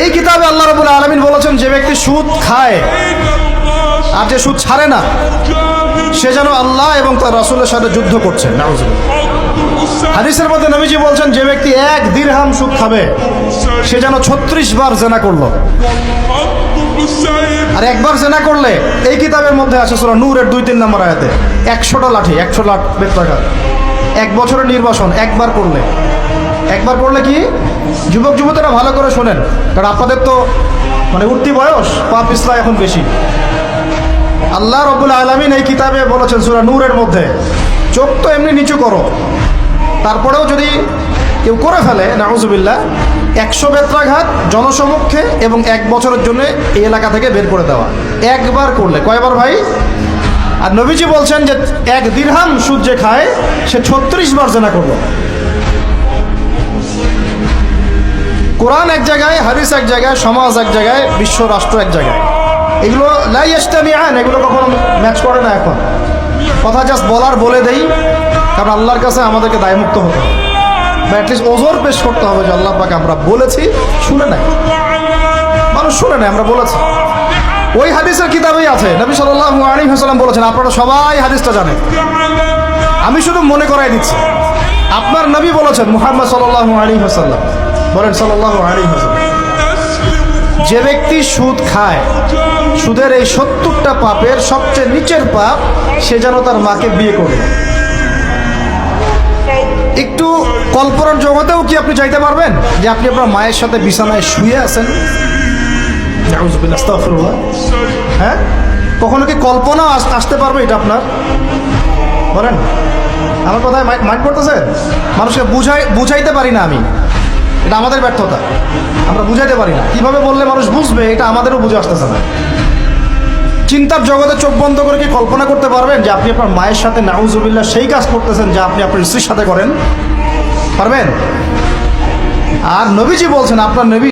এই কিতাবে আল্লাহ রাব্বুল আলামিন বলেছেন, যে ব্যক্তি সুদ খায় আর যে সুদ ছাড়ে না, সে যেন আল্লাহ এবং তার রাসূলের সাথে যুদ্ধ করছে। নাউযুবিল্লাহ। হাদিসের মধ্যে নবীজি বলছেন, যে ব্যক্তি 1 দিরহাম সুদ খাবে, সে যেন 36 বার জিনা করলো। আর একবার জিনা করলে, এই কিতাবের মধ্যে আছে সূরা নূরের 2-3 নম্বর আয়াতে, 100টা লাঠি, 100 লাখ বেত্রাঘাত, 1 বছরের নির্বাসন একবার করলে। একবার করলে কি, যুবক যুবতীরা ভালো করে শোনেন, কারণ আপনাদের তো মানে উঠতি বয়স, পাপ পিছলা এখন বেশি। আল্লাহ রাব্বুল আলামিন এই কিতাবে বলেছেন সূরা নূরের মধ্যে, চোখ তো এমনি নিচু করো, তারপরেও যদি কেউ করে ফেলে, নাউযুবিল্লাহ, 100 বেত্রাঘাত জনসমক্ষে এবং 1 বছরের জন্য এই এলাকা থেকে বের করে দেওয়া। একবার করলে। কয়বার ভাই? আর নবীজি বলছেন যে 1 দিরহাম সুদ যে খায়, সে 36 বার জিনা করলো। কোরআন এক জায়গায়, হাদিস এক জায়গায়, সমাজ এক জায়গায়, বিশ্ব রাষ্ট্র এক জায়গায়। এগুলো লা ইয়াজতামিআন, এগুলো কখনো ম্যাচ করে না। এখন কথা জাস্ট বলে দেই, কারণ আল্লাহর কাছে আমাদেরকে দায়মুক্ত হতে হবে, বা অ্যাটলিস্ট ওজোর পেশ করতে হবে যে আল্লাহ পাক আমরা বলেছি, শুনে নাই, মানুষ শুনে নাই, আমরা বলেছি। ওই হাদিসের কিতাবেই আছে, নবী সাল্লাল্লাহু আলাইহি ওয়াসাল্লাম বলেছেন, আপনারা সবাই হাদিসটা জানেন, আমি শুধু মনে করাই দিচ্ছি। আপনার নবী বলেছেন, মুহাম্মদ সাল্লাল্লাহু আলাইহি ওয়াসাল্লাম বলেন, সাল্লাল্লাহু আলাইহি ওয়াসাল্লাম, যে ব্যক্তি সুদ খায়, সুদের এই 70টা পাপের সবচেয়ে নিচের পাপ, সে যেন তার মাকে বিয়ে করে। একটু কল্পনার জগতেও কি আপনি চাইতে পারবেন যে আপনি আপনার মায়ের সাথে বিছানায় শুয়ে আছেন? নাউযুবিল্লাহ, আস্তাগফিরুল্লাহ। হ্যাঁ, কখনো কি কল্পনা আসতে পারবে এটা আপনার? বলেন, আমার কথায় মাইন্ড করতেছে? মানুষকে বুঝাইতে পারি না আমি, এটা আমাদের ব্যর্থতা, আমরা বুঝাইতে পারি না। কিভাবে বললে মানুষ বুঝবে, এটা আমাদেরও বুঝে আসতেছে না। চিন্তার জগতে চোখ বন্ধ করে কি কল্পনা করতে পারবেন যে আপনি আপনার মায়ের সাথে নাউযুবিল্লাহ সেই কাজ করতেছেন যা আপনি আপনার স্ত্রীর সাথে করেন? পারবেন? আর নবীজি বলছেন, আপনার নবী